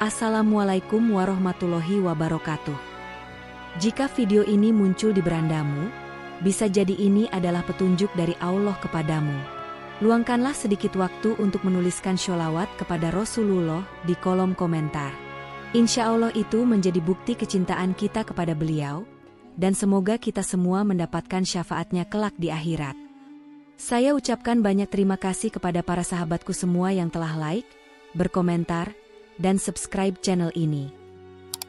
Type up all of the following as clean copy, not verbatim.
Assalamualaikum warahmatullahi wabarakatuh. Jika video ini muncul di berandamu, bisa jadi ini adalah petunjuk dari Allah kepadamu. Luangkanlah sedikit waktu untuk menuliskan sholawat kepada Rasulullah di kolom komentar. Insya Allah itu menjadi bukti kecintaan kita kepada beliau, dan semoga kita semua mendapatkan syafaatnya kelak di akhirat. Saya ucapkan banyak terima kasih kepada para sahabatku semua yang telah like, berkomentar, dan subscribe channel ini.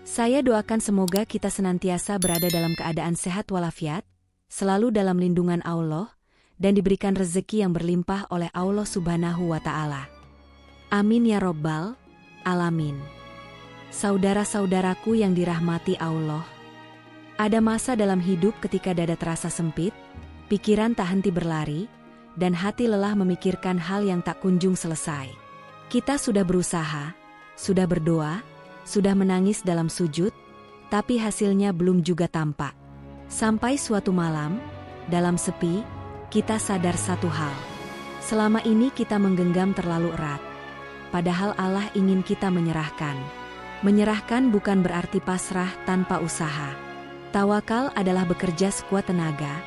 Saya doakan semoga kita senantiasa berada dalam keadaan sehat walafiat, selalu dalam lindungan Allah, dan diberikan rezeki yang berlimpah oleh Allah Subhanahu wa Ta'ala. Amin ya Rabbal Alamin. Saudara-saudaraku yang dirahmati Allah, ada masa dalam hidup ketika dada terasa sempit, pikiran tak henti berlari, dan hati lelah memikirkan hal yang tak kunjung selesai. Kita sudah berusaha, sudah berdoa, sudah menangis dalam sujud, tapi hasilnya belum juga tampak. Sampai suatu malam, dalam sepi, kita sadar satu hal. Selama ini kita menggenggam terlalu erat. Padahal Allah ingin kita menyerahkan. Menyerahkan bukan berarti pasrah tanpa usaha. Tawakal adalah bekerja sekuat tenaga,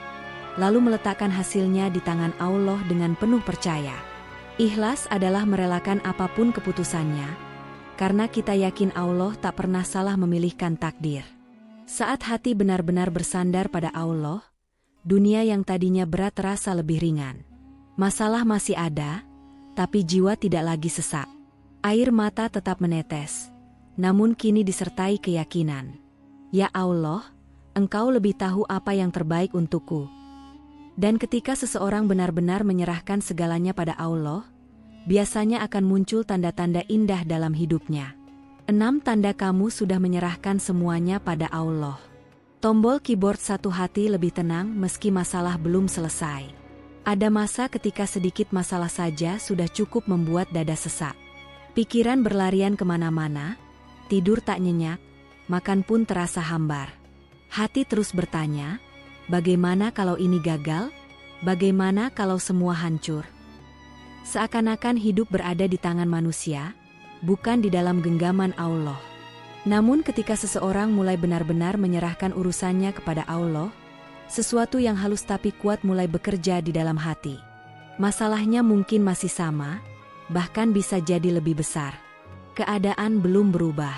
lalu meletakkan hasilnya di tangan Allah dengan penuh percaya. Ikhlas adalah merelakan apapun keputusannya, karena kita yakin Allah tak pernah salah memilihkan takdir. Saat hati benar-benar bersandar pada Allah, dunia yang tadinya berat terasa lebih ringan. Masalah masih ada, tapi jiwa tidak lagi sesak. Air mata tetap menetes, namun kini disertai keyakinan. Ya Allah, Engkau lebih tahu apa yang terbaik untukku. Dan ketika seseorang benar-benar menyerahkan segalanya pada Allah, biasanya akan muncul tanda-tanda indah dalam hidupnya. 6 tanda kamu sudah menyerahkan semuanya pada Allah. Tombol keyboard satu hati lebih tenang meski masalah belum selesai. Ada masa ketika sedikit masalah saja sudah cukup membuat dada sesak. Pikiran berlarian kemana-mana, tidur tak nyenyak, makan pun terasa hambar. Hati terus bertanya, bagaimana kalau ini gagal? Bagaimana kalau semua hancur? Seakan-akan hidup berada di tangan manusia, bukan di dalam genggaman Allah. Namun ketika seseorang mulai benar-benar menyerahkan urusannya kepada Allah, sesuatu yang halus tapi kuat mulai bekerja di dalam hati. Masalahnya mungkin masih sama, bahkan bisa jadi lebih besar. Keadaan belum berubah.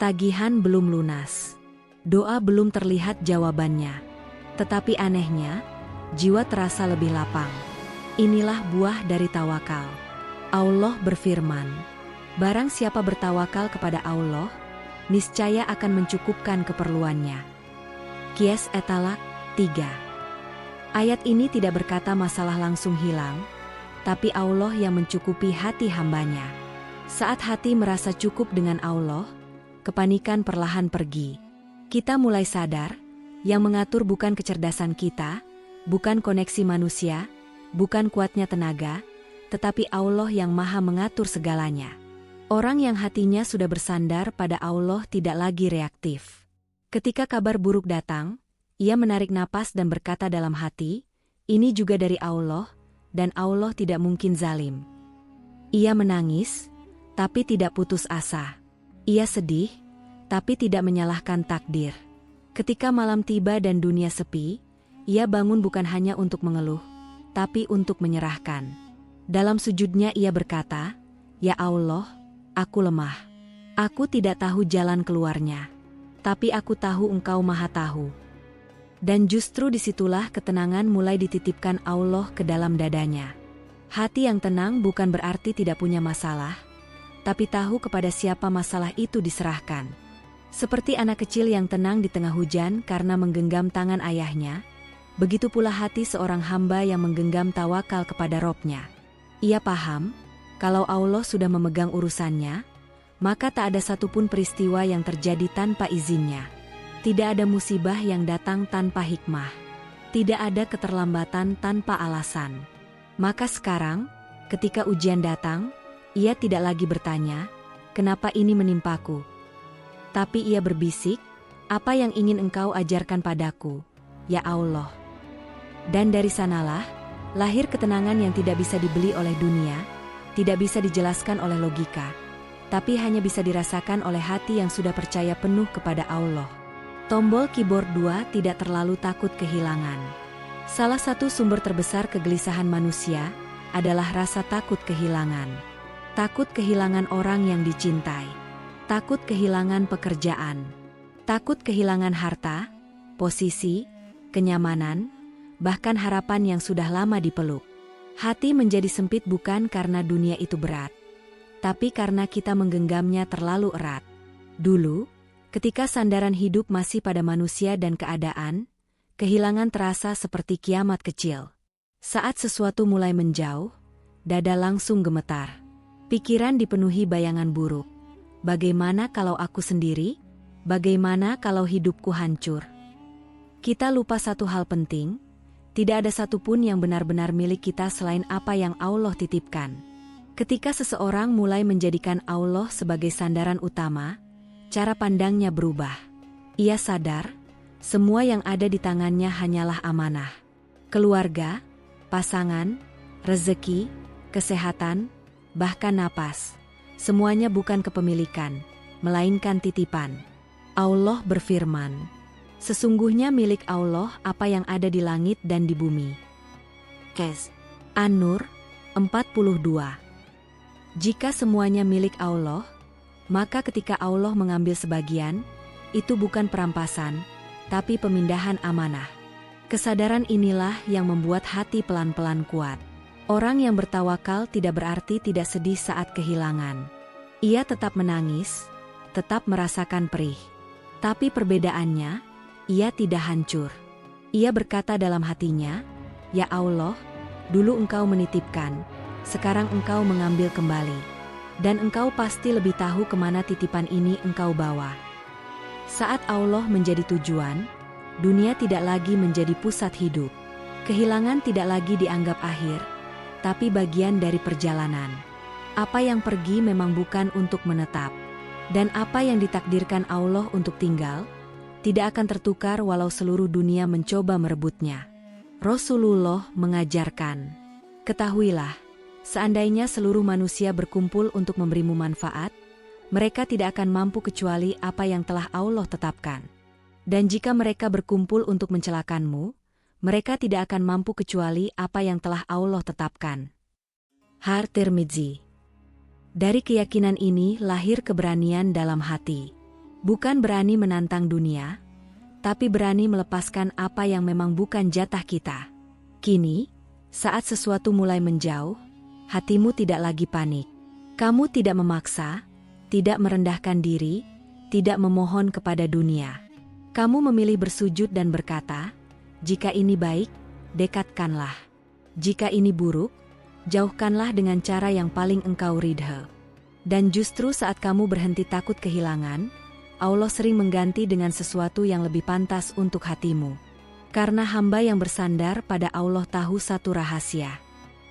Tagihan belum lunas. Doa belum terlihat jawabannya. Tetapi anehnya, jiwa terasa lebih lapang. Inilah buah dari tawakal. Allah berfirman, barang siapa bertawakal kepada Allah, niscaya akan mencukupkan keperluannya. Qiyas At-Talaq 3. Ayat ini tidak berkata masalah langsung hilang, tapi Allah yang mencukupi hati hambanya. Saat hati merasa cukup dengan Allah, kepanikan perlahan pergi. Kita mulai sadar, yang mengatur bukan kecerdasan kita, bukan koneksi manusia, bukan kuatnya tenaga, tetapi Allah yang maha mengatur segalanya. Orang yang hatinya sudah bersandar pada Allah tidak lagi reaktif. Ketika kabar buruk datang, ia menarik napas dan berkata dalam hati, ini juga dari Allah, dan Allah tidak mungkin zalim. Ia menangis, tapi tidak putus asa. Ia sedih, tapi tidak menyalahkan takdir. Ketika malam tiba dan dunia sepi, ia bangun bukan hanya untuk mengeluh, tapi untuk menyerahkan. Dalam sujudnya ia berkata, ya Allah, aku lemah. Aku tidak tahu jalan keluarnya. Tapi aku tahu Engkau maha tahu. Dan justru disitulah ketenangan mulai dititipkan Allah ke dalam dadanya. Hati yang tenang bukan berarti tidak punya masalah, tapi tahu kepada siapa masalah itu diserahkan. Seperti anak kecil yang tenang di tengah hujan karena menggenggam tangan ayahnya, begitu pula hati seorang hamba yang menggenggam tawakal kepada Robnya. Ia paham, kalau Allah sudah memegang urusannya, maka tak ada satupun peristiwa yang terjadi tanpa izinnya. Tidak ada musibah yang datang tanpa hikmah. Tidak ada keterlambatan tanpa alasan. Maka sekarang, ketika ujian datang, ia tidak lagi bertanya, kenapa ini menimpaku? Tapi ia berbisik, apa yang ingin Engkau ajarkan padaku, ya Allah? Dan dari sanalah, lahir ketenangan yang tidak bisa dibeli oleh dunia, tidak bisa dijelaskan oleh logika. tapi hanya bisa dirasakan oleh hati yang sudah percaya penuh kepada Allah. Tombol keyboard 2 tidak terlalu takut kehilangan. Salah satu sumber terbesar kegelisahan manusia adalah rasa takut kehilangan. Takut kehilangan orang yang dicintai. Takut kehilangan pekerjaan. Takut kehilangan harta, posisi, kenyamanan, bahkan harapan yang sudah lama dipeluk. Hati menjadi sempit bukan karena dunia itu berat, tapi karena kita menggenggamnya terlalu erat. Dulu, ketika sandaran hidup masih pada manusia dan keadaan, kehilangan terasa seperti kiamat kecil. Saat sesuatu mulai menjauh, dada langsung gemetar. Pikiran dipenuhi bayangan buruk. Bagaimana kalau aku sendiri? Bagaimana kalau hidupku hancur? Kita lupa satu hal penting, tidak ada satupun yang benar-benar milik kita selain apa yang Allah titipkan. Ketika seseorang mulai menjadikan Allah sebagai sandaran utama, cara pandangnya berubah. Ia sadar, semua yang ada di tangannya hanyalah amanah. Keluarga, pasangan, rezeki, kesehatan, bahkan napas. Semuanya bukan kepemilikan, melainkan titipan. Allah berfirman, sesungguhnya milik Allah apa yang ada di langit dan di bumi. An-Nur 42. Jika semuanya milik Allah, maka ketika Allah mengambil sebagian, itu bukan perampasan, tapi pemindahan amanah. Kesadaran inilah yang membuat hati pelan-pelan kuat. Orang yang bertawakal tidak berarti tidak sedih saat kehilangan. Ia tetap menangis, tetap merasakan perih. Tapi perbedaannya, ia tidak hancur. Ia berkata dalam hatinya, "Ya Allah, dulu Engkau menitipkan, sekarang Engkau mengambil kembali. Dan Engkau pasti lebih tahu kemana titipan ini Engkau bawa." Saat Allah menjadi tujuan, dunia tidak lagi menjadi pusat hidup. Kehilangan tidak lagi dianggap akhir, tapi bagian dari perjalanan. Apa yang pergi memang bukan untuk menetap. Dan apa yang ditakdirkan Allah untuk tinggal, tidak akan tertukar walau seluruh dunia mencoba merebutnya. Rasulullah mengajarkan, ketahuilah, seandainya seluruh manusia berkumpul untuk memberimu manfaat, mereka tidak akan mampu kecuali apa yang telah Allah tetapkan. Dan jika mereka berkumpul untuk mencelakanmu, mereka tidak akan mampu kecuali apa yang telah Allah tetapkan. Tirmidzi. Dari keyakinan ini lahir keberanian dalam hati. Bukan berani menantang dunia, tapi berani melepaskan apa yang memang bukan jatah kita. Kini, saat sesuatu mulai menjauh, hatimu tidak lagi panik. Kamu tidak memaksa, tidak merendahkan diri, tidak memohon kepada dunia. Kamu memilih bersujud dan berkata, jika ini baik, dekatkanlah. Jika ini buruk, jauhkanlah dengan cara yang paling engkau ridha. Dan justru saat kamu berhenti takut kehilangan, Allah sering mengganti dengan sesuatu yang lebih pantas untuk hatimu. Karena hamba yang bersandar pada Allah tahu satu rahasia.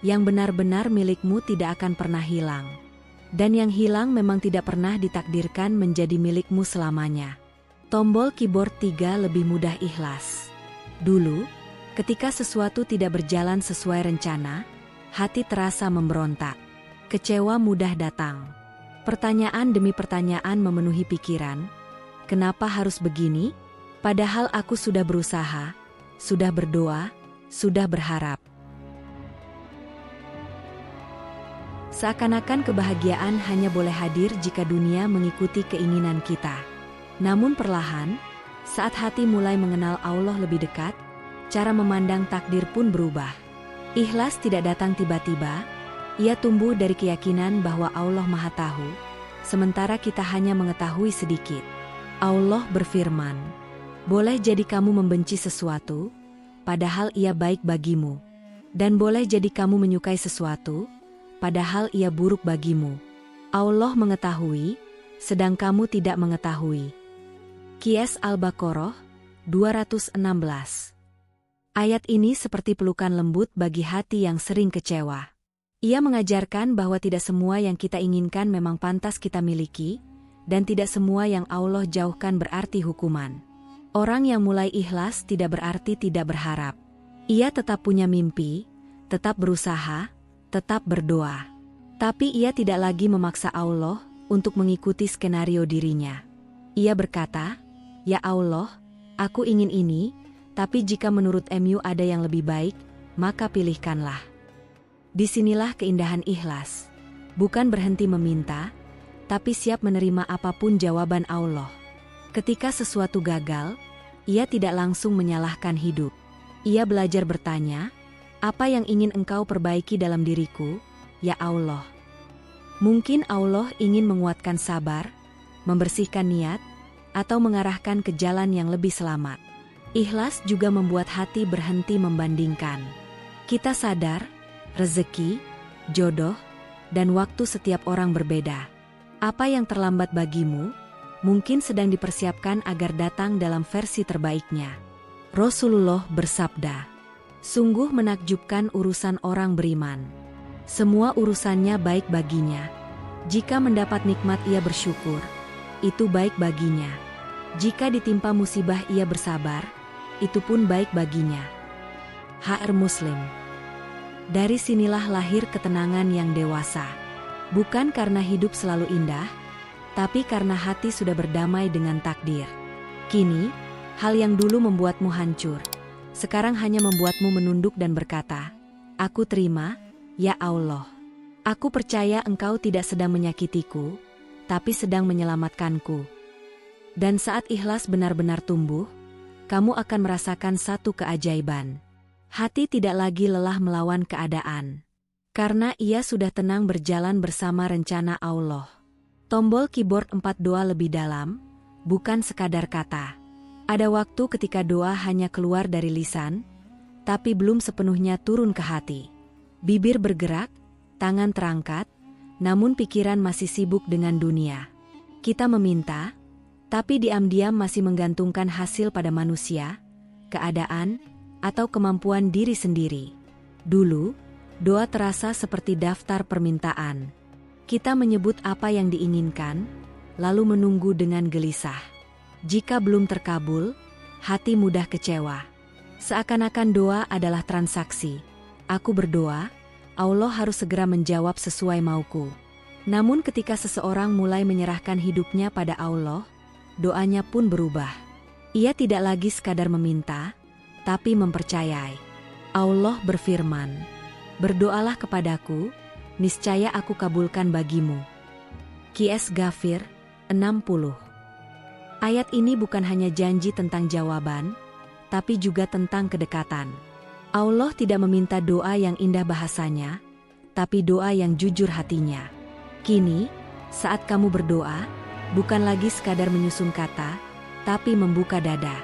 Yang benar-benar milikmu tidak akan pernah hilang. Dan yang hilang memang tidak pernah ditakdirkan menjadi milikmu selamanya. Tombol keyboard 3 lebih mudah ikhlas. Dulu, ketika sesuatu tidak berjalan sesuai rencana, hati terasa memberontak. Kecewa mudah datang. Pertanyaan demi pertanyaan memenuhi pikiran. Kenapa harus begini? Padahal aku sudah berusaha, sudah berdoa, sudah berharap. Seakan-akan kebahagiaan hanya boleh hadir jika dunia mengikuti keinginan kita. Namun perlahan, saat hati mulai mengenal Allah lebih dekat, cara memandang takdir pun berubah. Ikhlas tidak datang tiba-tiba, ia tumbuh dari keyakinan bahwa Allah Maha Tahu, sementara kita hanya mengetahui sedikit. Allah berfirman, boleh jadi kamu membenci sesuatu, padahal ia baik bagimu. Dan boleh jadi kamu menyukai sesuatu, padahal ia buruk bagimu. Allah mengetahui, sedang kamu tidak mengetahui. Qiyas Al-Baqarah 216. Ayat ini seperti pelukan lembut bagi hati yang sering kecewa. Ia mengajarkan bahwa tidak semua yang kita inginkan memang pantas kita miliki, dan tidak semua yang Allah jauhkan berarti hukuman. Orang yang mulai ikhlas tidak berarti tidak berharap. Ia tetap punya mimpi, tetap berusaha, tetap berdoa. Tapi ia tidak lagi memaksa Allah, untuk mengikuti skenario dirinya. Ia berkata, "Ya Allah, aku ingin ini, tapi jika menurut MU ada yang lebih baik, maka pilihkanlah." Disinilah keindahan ikhlas. Bukan berhenti meminta, tapi siap menerima apapun jawaban Allah. Ketika sesuatu gagal, ia tidak langsung menyalahkan hidup. Ia belajar bertanya, "Apa yang ingin Engkau perbaiki dalam diriku, ya Allah?" Mungkin Allah ingin menguatkan sabar, membersihkan niat, atau mengarahkan ke jalan yang lebih selamat. Ikhlas juga membuat hati berhenti membandingkan. Kita sadar, rezeki, jodoh, dan waktu setiap orang berbeda. Apa yang terlambat bagimu, mungkin sedang dipersiapkan agar datang dalam versi terbaiknya. Rasulullah bersabda, "Sungguh menakjubkan urusan orang beriman. Semua urusannya baik baginya. Jika mendapat nikmat ia bersyukur, itu baik baginya. Jika ditimpa musibah ia bersabar, itu pun baik baginya." HR Muslim. Dari sinilah lahir ketenangan yang dewasa. Bukan karena hidup selalu indah, tapi karena hati sudah berdamai dengan takdir. Kini, hal yang dulu membuatmu hancur, sekarang hanya membuatmu menunduk dan berkata, "Aku terima, ya Allah. Aku percaya Engkau tidak sedang menyakitiku, tapi sedang menyelamatkanku." Dan saat ikhlas benar-benar tumbuh, kamu akan merasakan satu keajaiban. Hati tidak lagi lelah melawan keadaan. Karena ia sudah tenang berjalan bersama rencana Allah. Tombol keyboard 4 doa lebih dalam, bukan sekadar kata. Ada waktu ketika doa hanya keluar dari lisan, tapi belum sepenuhnya turun ke hati. Bibir bergerak, tangan terangkat, namun pikiran masih sibuk dengan dunia. Kita meminta, tapi diam-diam masih menggantungkan hasil pada manusia, keadaan, atau kemampuan diri sendiri. Dulu, doa terasa seperti daftar permintaan. Kita menyebut apa yang diinginkan, lalu menunggu dengan gelisah. Jika belum terkabul, hati mudah kecewa. Seakan-akan doa adalah transaksi. Aku berdoa, Allah harus segera menjawab sesuai mauku. Namun ketika seseorang mulai menyerahkan hidupnya pada Allah, doanya pun berubah. Ia tidak lagi sekadar meminta, tapi mempercayai. Allah berfirman, "Berdoalah kepadaku, niscaya aku kabulkan bagimu." Qs Ghafir 60. Ayat ini bukan hanya janji tentang jawaban, tapi juga tentang kedekatan. Allah tidak meminta doa yang indah bahasanya, tapi doa yang jujur hatinya. Kini, saat kamu berdoa, bukan lagi sekadar menyusun kata, tapi membuka dada.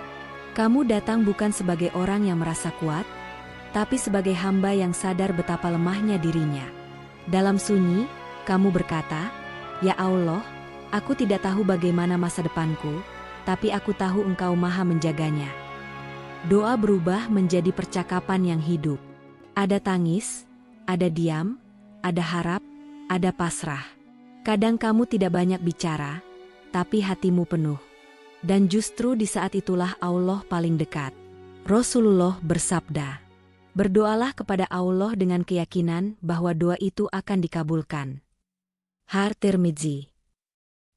Kamu datang bukan sebagai orang yang merasa kuat, tapi sebagai hamba yang sadar betapa lemahnya dirinya. Dalam sunyi, kamu berkata, "Ya Allah, aku tidak tahu bagaimana masa depanku, tapi aku tahu Engkau maha menjaganya." Doa berubah menjadi percakapan yang hidup. Ada tangis, ada diam, ada harap, ada pasrah. Kadang kamu tidak banyak bicara, tapi hatimu penuh. Dan justru di saat itulah Allah paling dekat. Rasulullah bersabda, "Berdoalah kepada Allah dengan keyakinan bahwa doa itu akan dikabulkan." Har Tirmidzi.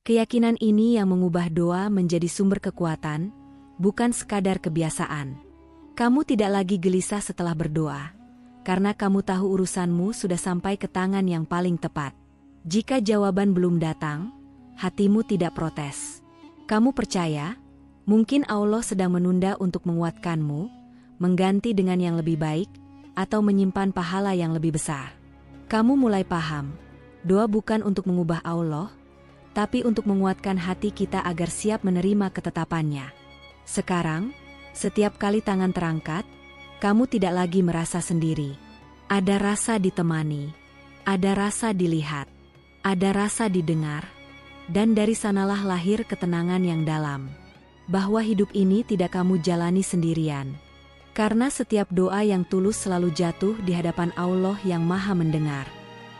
Keyakinan ini yang mengubah doa menjadi sumber kekuatan, bukan sekadar kebiasaan. Kamu tidak lagi gelisah setelah berdoa, karena kamu tahu urusanmu sudah sampai ke tangan yang paling tepat. Jika jawaban belum datang, hatimu tidak protes. Kamu percaya, mungkin Allah sedang menunda untuk menguatkanmu, mengganti dengan yang lebih baik, atau menyimpan pahala yang lebih besar. Kamu mulai paham, doa bukan untuk mengubah Allah, tapi untuk menguatkan hati kita agar siap menerima ketetapannya. Sekarang, setiap kali tangan terangkat, kamu tidak lagi merasa sendiri. Ada rasa ditemani, ada rasa dilihat, ada rasa didengar, dan dari sanalah lahir ketenangan yang dalam. Bahwa hidup ini tidak kamu jalani sendirian. Karena setiap doa yang tulus selalu jatuh di hadapan Allah yang maha mendengar.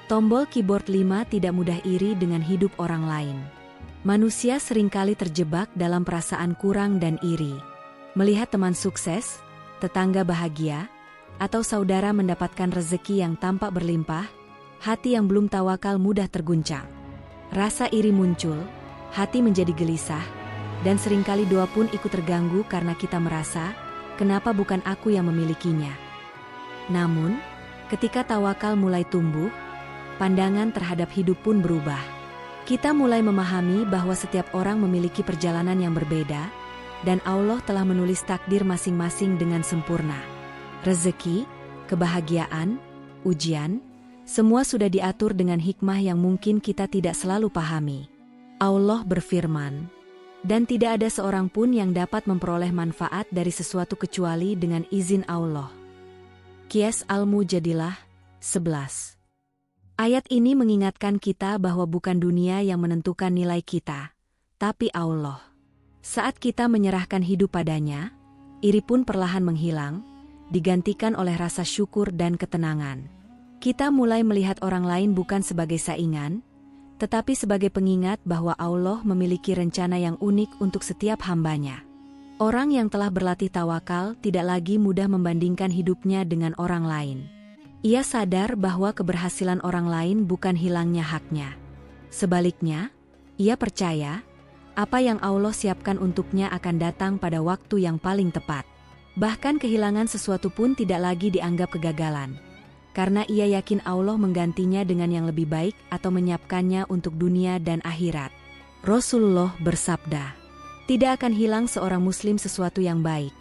Tombol keyboard 5 tidak mudah iri dengan hidup orang lain. Manusia seringkali terjebak dalam perasaan kurang dan iri. Melihat teman sukses, tetangga bahagia, atau saudara mendapatkan rezeki yang tampak berlimpah, hati yang belum tawakal mudah terguncang. Rasa iri muncul, hati menjadi gelisah, dan seringkali doa pun ikut terganggu karena kita merasa, kenapa bukan aku yang memilikinya? Namun, ketika tawakal mulai tumbuh, pandangan terhadap hidup pun berubah. Kita mulai memahami bahwa setiap orang memiliki perjalanan yang berbeda, dan Allah telah menulis takdir masing-masing dengan sempurna. Rezeki, kebahagiaan, ujian, semua sudah diatur dengan hikmah yang mungkin kita tidak selalu pahami. Allah berfirman, "Dan tidak ada seorang pun yang dapat memperoleh manfaat dari sesuatu kecuali dengan izin Allah." Qiyas Al-Mujadilah 11. Ayat ini mengingatkan kita bahwa bukan dunia yang menentukan nilai kita, tapi Allah. Saat kita menyerahkan hidup padanya, iri pun perlahan menghilang, digantikan oleh rasa syukur dan ketenangan. Kita mulai melihat orang lain bukan sebagai saingan, tetapi sebagai pengingat bahwa Allah memiliki rencana yang unik untuk setiap hambanya. Orang yang telah berlatih tawakal tidak lagi mudah membandingkan hidupnya dengan orang lain. Ia sadar bahwa keberhasilan orang lain bukan hilangnya haknya. Sebaliknya, ia percaya, apa yang Allah siapkan untuknya akan datang pada waktu yang paling tepat. Bahkan kehilangan sesuatu pun tidak lagi dianggap kegagalan. Karena ia yakin Allah menggantinya dengan yang lebih baik atau menyiapkannya untuk dunia dan akhirat. Rasulullah bersabda, tidak akan hilang seorang muslim sesuatu yang baik,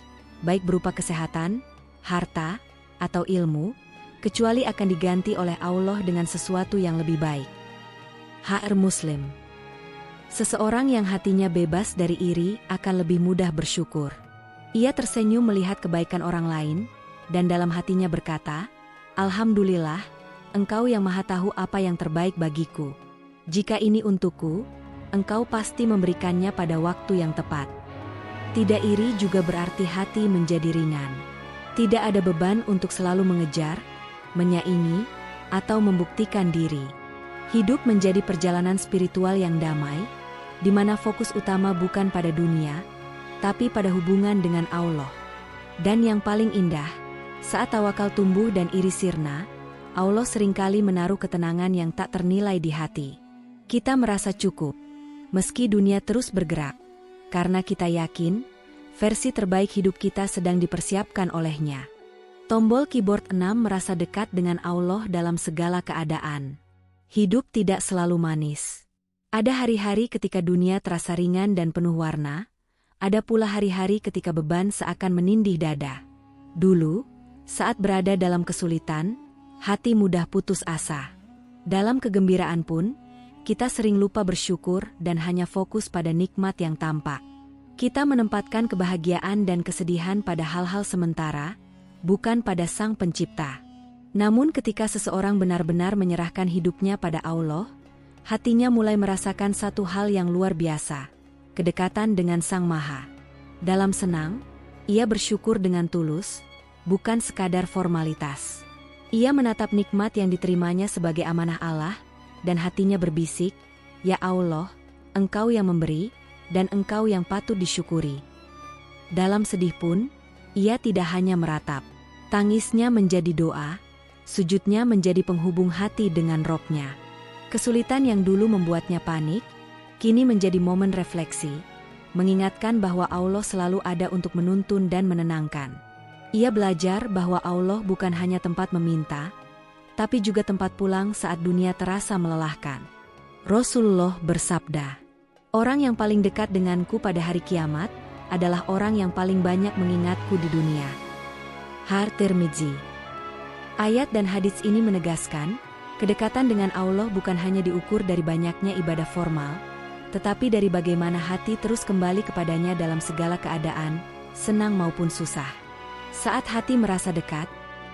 baik berupa kesehatan, harta, atau ilmu, kecuali akan diganti oleh Allah dengan sesuatu yang lebih baik. HR Muslim. Seseorang yang hatinya bebas dari iri akan lebih mudah bersyukur. Ia tersenyum melihat kebaikan orang lain, dan dalam hatinya berkata, Alhamdulillah, Engkau yang Maha Tahu apa yang terbaik bagiku. Jika ini untukku, Engkau pasti memberikannya pada waktu yang tepat. Tidak iri juga berarti hati menjadi ringan. Tidak ada beban untuk selalu mengejar, menyaingi, atau membuktikan diri. Hidup menjadi perjalanan spiritual yang damai, di mana fokus utama bukan pada dunia, tapi pada hubungan dengan Allah. Dan yang paling indah, saat tawakal tumbuh dan iri sirna, Allah seringkali menaruh ketenangan yang tak ternilai di hati. Kita merasa cukup, meski dunia terus bergerak, karena kita yakin, versi terbaik hidup kita sedang dipersiapkan olehnya. Tombol keyboard 6 merasa dekat dengan Allah dalam segala keadaan. Hidup tidak selalu manis. Ada hari-hari ketika dunia terasa ringan dan penuh warna, ada pula hari-hari ketika beban seakan menindih dada. Dulu, saat berada dalam kesulitan, hati mudah putus asa. Dalam kegembiraan pun, kita sering lupa bersyukur dan hanya fokus pada nikmat yang tampak. Kita menempatkan kebahagiaan dan kesedihan pada hal-hal sementara, bukan pada Sang Pencipta. Namun ketika seseorang benar-benar menyerahkan hidupnya pada Allah, hatinya mulai merasakan satu hal yang luar biasa, kedekatan dengan Sang Maha. Dalam senang, ia bersyukur dengan tulus, bukan sekadar formalitas. Ia menatap nikmat yang diterimanya sebagai amanah Allah, dan hatinya berbisik, Ya Allah, Engkau yang memberi, dan Engkau yang patut disyukuri. Dalam sedih pun, ia tidak hanya meratap. Tangisnya menjadi doa, sujudnya menjadi penghubung hati dengan Robnya. Kesulitan yang dulu membuatnya panik, kini menjadi momen refleksi, mengingatkan bahwa Allah selalu ada untuk menuntun dan menenangkan. Ia belajar bahwa Allah bukan hanya tempat meminta, tapi juga tempat pulang saat dunia terasa melelahkan. Rasulullah bersabda, orang yang paling dekat denganku pada hari kiamat adalah orang yang paling banyak mengingatku di dunia. Tirmidzi. Ayat dan hadits ini menegaskan, kedekatan dengan Allah bukan hanya diukur dari banyaknya ibadah formal, tetapi dari bagaimana hati terus kembali kepadanya dalam segala keadaan, senang maupun susah. Saat hati merasa dekat,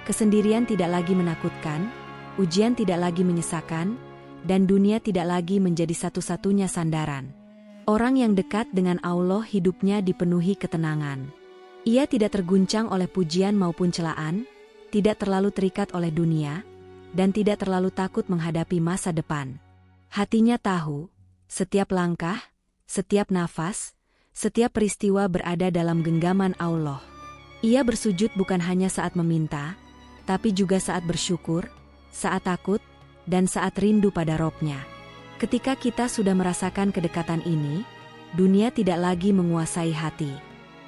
kesendirian tidak lagi menakutkan, ujian tidak lagi menyesakan, dan dunia tidak lagi menjadi satu-satunya sandaran. Orang yang dekat dengan Allah hidupnya dipenuhi ketenangan. Ia tidak terguncang oleh pujian maupun celaan, tidak terlalu terikat oleh dunia, dan tidak terlalu takut menghadapi masa depan. Hatinya tahu, setiap langkah, setiap nafas, setiap peristiwa berada dalam genggaman Allah. Ia bersujud bukan hanya saat meminta, tapi juga saat bersyukur, saat takut, dan saat rindu pada Robnya. Ketika kita sudah merasakan kedekatan ini, dunia tidak lagi menguasai hati.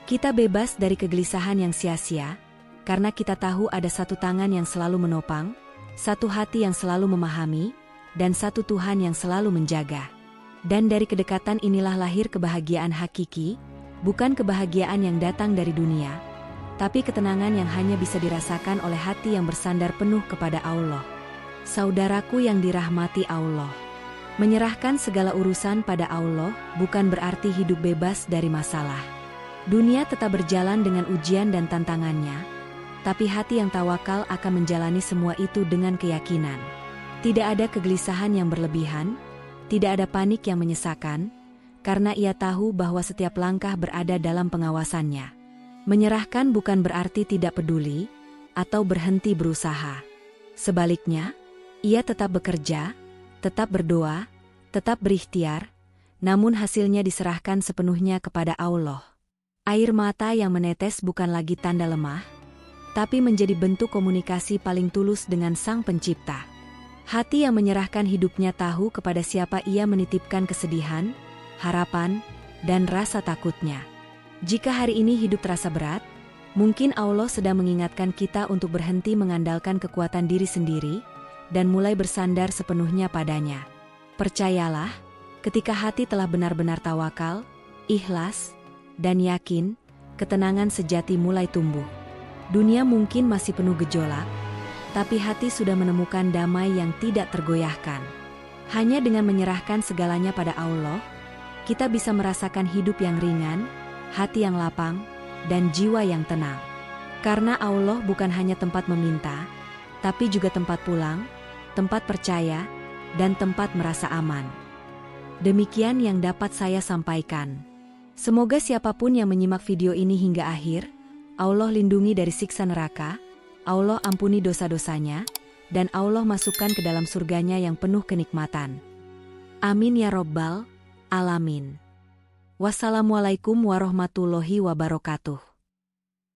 Kita bebas dari kegelisahan yang sia-sia, karena kita tahu ada satu tangan yang selalu menopang, satu hati yang selalu memahami, dan satu Tuhan yang selalu menjaga. Dan dari kedekatan inilah lahir kebahagiaan hakiki, bukan kebahagiaan yang datang dari dunia, tapi ketenangan yang hanya bisa dirasakan oleh hati yang bersandar penuh kepada Allah. Saudaraku yang dirahmati Allah, menyerahkan segala urusan pada Allah bukan berarti hidup bebas dari masalah. Dunia tetap berjalan dengan ujian dan tantangannya, tapi hati yang tawakal akan menjalani semua itu dengan keyakinan. Tidak ada kegelisahan yang berlebihan, tidak ada panik yang menyesakan, karena ia tahu bahwa setiap langkah berada dalam pengawasannya. Menyerahkan bukan berarti tidak peduli, atau berhenti berusaha. Sebaliknya, ia tetap bekerja, tetap berdoa, tetap berikhtiar, namun hasilnya diserahkan sepenuhnya kepada Allah. Air mata yang menetes bukan lagi tanda lemah, tapi menjadi bentuk komunikasi paling tulus dengan Sang Pencipta. Hati yang menyerahkan hidupnya tahu kepada siapa ia menitipkan kesedihan, harapan, dan rasa takutnya. Jika hari ini hidup terasa berat, mungkin Allah sedang mengingatkan kita untuk berhenti mengandalkan kekuatan diri sendiri dan mulai bersandar sepenuhnya padanya. Percayalah, ketika hati telah benar-benar tawakal, ikhlas, dan yakin, ketenangan sejati mulai tumbuh. Dunia mungkin masih penuh gejolak, tapi hati sudah menemukan damai yang tidak tergoyahkan. Hanya dengan menyerahkan segalanya pada Allah, kita bisa merasakan hidup yang ringan, hati yang lapang, dan jiwa yang tenang. Karena Allah bukan hanya tempat meminta, tapi juga tempat pulang, tempat percaya, dan tempat merasa aman. Demikian yang dapat saya sampaikan. Semoga siapapun yang menyimak video ini hingga akhir, Allah lindungi dari siksa neraka, Allah ampuni dosa-dosanya, dan Allah masukkan ke dalam surganya yang penuh kenikmatan. Amin ya Rabbal Alamin. Wassalamualaikum warahmatullahi wabarakatuh.